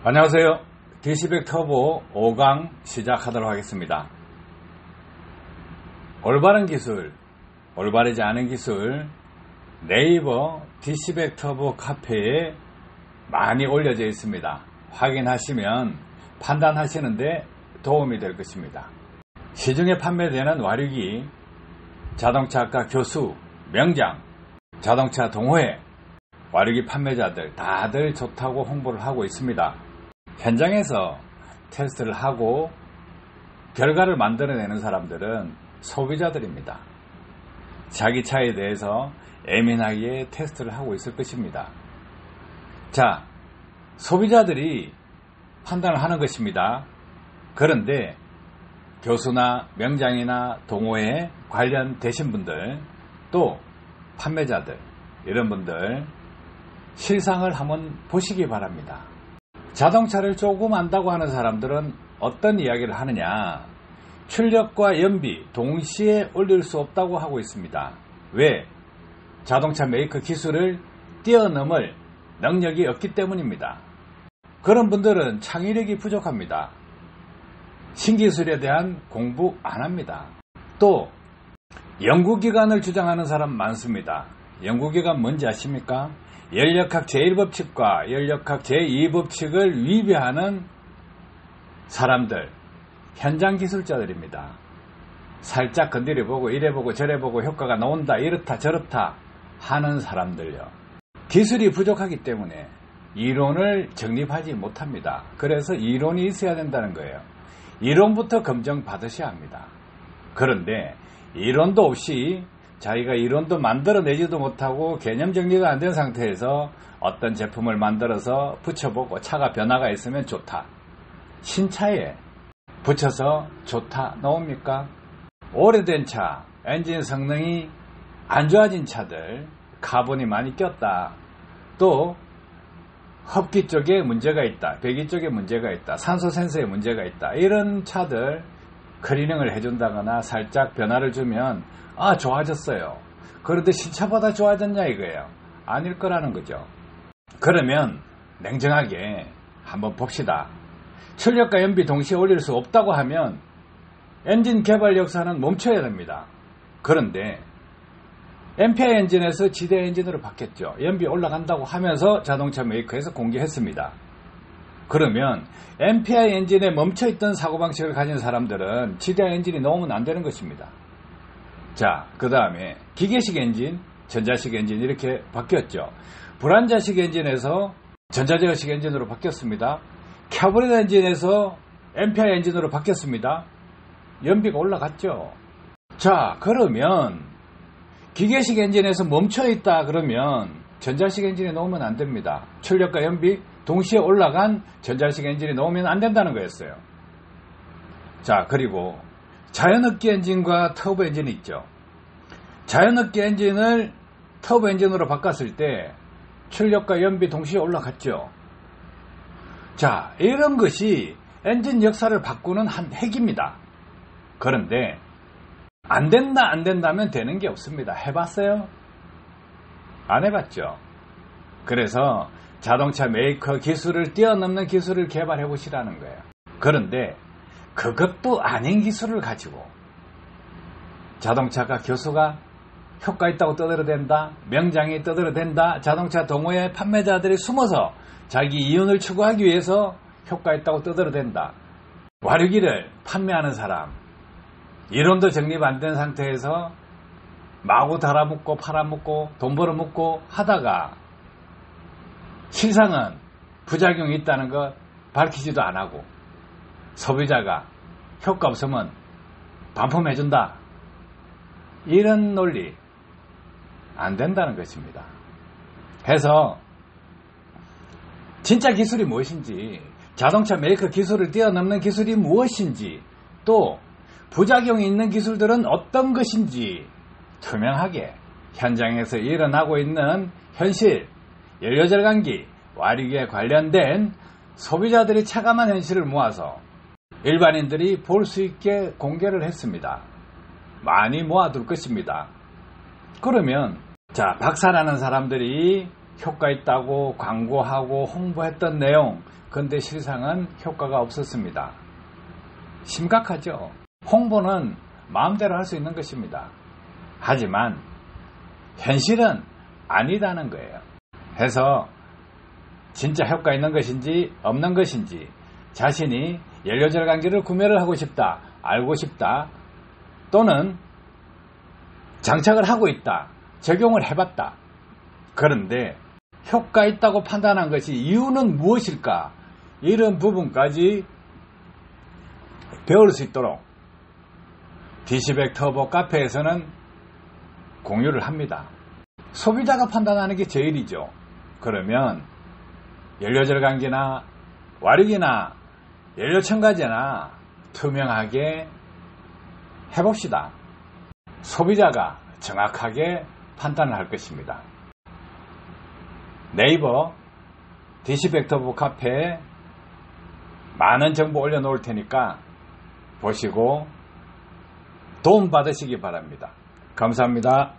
안녕하세요. DC백 터보 5강 시작하도록 하겠습니다. 올바른 기술, 올바르지 않은 기술, 네이버 DC백 터보 카페에 많이 올려져 있습니다. 확인하시면 판단하시는데 도움이 될 것입니다. 시중에 판매되는 와류기, 자동차학과 교수, 명장, 자동차 동호회, 와류기 판매자들 다들 좋다고 홍보를 하고 있습니다. 현장에서 테스트를 하고 결과를 만들어내는 사람들은 소비자들입니다. 자기 차에 대해서 예민하게 테스트를 하고 있을 것입니다. 자, 소비자들이 판단을 하는 것입니다. 그런데 교수나 명장이나 동호회 관련되신 분들, 또 판매자들, 이런 분들 실상을 한번 보시기 바랍니다. 자동차를 조금 안다고 하는 사람들은 어떤 이야기를 하느냐? 출력과 연비 동시에 올릴 수 없다고 하고 있습니다. 왜? 자동차 메이커 기술을 뛰어넘을 능력이 없기 때문입니다. 그런 분들은 창의력이 부족합니다. 신기술에 대한 공부 안 합니다. 또 연구기관을 주장하는 사람 많습니다. 연구기관 뭔지 아십니까? 연력학 제1법칙과 연력학 제2법칙을 위배하는 사람들, 현장 기술자들입니다. 살짝 건드려보고 이래보고 저래보고 효과가 나온다, 이렇다 저렇다 하는 사람들요. 기술이 부족하기 때문에 이론을 정립하지 못합니다. 그래서 이론이 있어야 된다는 거예요. 이론부터 검증받으셔야 합니다. 그런데 이론도 없이 자기가 이론도 만들어내지도 못하고 개념 정리가 안 된 상태에서 어떤 제품을 만들어서 붙여보고 차가 변화가 있으면 좋다. 신차에 붙여서 좋다 나옵니까? 오래된 차, 엔진 성능이 안 좋아진 차들, 카본이 많이 꼈다. 또 흡기 쪽에 문제가 있다. 배기 쪽에 문제가 있다. 산소 센서에 문제가 있다. 이런 차들 클리닝을 해준다거나 살짝 변화를 주면 좋아졌어요. 그런데 신차보다 좋아졌냐 이거예요. 아닐 거라는 거죠. 그러면 냉정하게 한번 봅시다. 출력과 연비 동시에 올릴 수 없다고 하면 엔진 개발 역사는 멈춰야 됩니다. 그런데 MPI 엔진에서 지대 엔진으로 바뀌었죠. 연비 올라간다고 하면서 자동차 메이커에서 공개했습니다. 그러면 MPI 엔진에 멈춰있던 사고방식을 가진 사람들은 지대 엔진이 넣으면 안 되는 것입니다. 자, 그 다음에 기계식 엔진, 전자식 엔진 이렇게 바뀌었죠. 불완자식 엔진에서 전자제어식 엔진으로 바뀌었습니다. 캐브린 엔진에서 MPI 엔진으로 바뀌었습니다. 연비가 올라갔죠. 자, 그러면 기계식 엔진에서 멈춰있다 그러면 전자식 엔진에 넣으면 안 됩니다. 출력과 연비 동시에 올라간 전자식 엔진에 넣으면 안 된다는 거였어요. 자, 그리고 자연흡기 엔진과 터보 엔진이 있죠. 자연흡기 엔진을 터보 엔진으로 바꿨을 때 출력과 연비 동시에 올라갔죠. 자, 이런 것이 엔진 역사를 바꾸는 한 핵입니다. 그런데 안 된다면 되는 게 없습니다. 해봤어요? 안 해봤죠. 그래서 자동차 메이커 기술을 뛰어넘는 기술을 개발해 보시라는 거예요. 그런데 그것도 아닌 기술을 가지고 자동차가 교수가 효과 있다고 떠들어댄다, 명장이 떠들어댄다, 자동차 동호회 판매자들이 숨어서 자기 이윤을 추구하기 위해서 효과 있다고 떠들어댄다. 와류기를 판매하는 사람, 이론도 정립 안 된 상태에서 마구 달아먹고 팔아먹고 돈 벌어먹고 하다가 실상은 부작용이 있다는 것 밝히지도 안 하고 소비자가 효과 없으면 반품해준다. 이런 논리 안 된다는 것입니다. 해서 진짜 기술이 무엇인지, 자동차 메이커 기술을 뛰어넘는 기술이 무엇인지, 또 부작용이 있는 기술들은 어떤 것인지 투명하게 현장에서 일어나고 있는 현실, 연료절감기, 와류기에 관련된 소비자들이 체감한 현실을 모아서 일반인들이 볼 수 있게 공개를 했습니다. 많이 모아둘 것입니다. 그러면 자, 박사라는 사람들이 효과 있다고 광고하고 홍보했던 내용, 근데 실상은 효과가 없었습니다. 심각하죠. 홍보는 마음대로 할 수 있는 것입니다. 하지만 현실은 아니다는 거예요. 해서 진짜 효과 있는 것인지 없는 것인지, 자신이 연료절감기를 구매를 하고 싶다, 알고 싶다, 또는 장착을 하고 있다, 적용을 해봤다. 그런데 효과 있다고 판단한 것이 이유는 무엇일까? 이런 부분까지 배울 수 있도록 DC100 터보 카페에서는 공유를 합니다. 소비자가 판단하는 게 제일이죠. 그러면 연료절감기나 와르기나 연료첨가제나 투명하게 해봅시다. 소비자가 정확하게 판단을 할 것입니다. 네이버 DC100 터보 카페에 많은 정보 올려놓을 테니까 보시고 도움 받으시기 바랍니다. 감사합니다.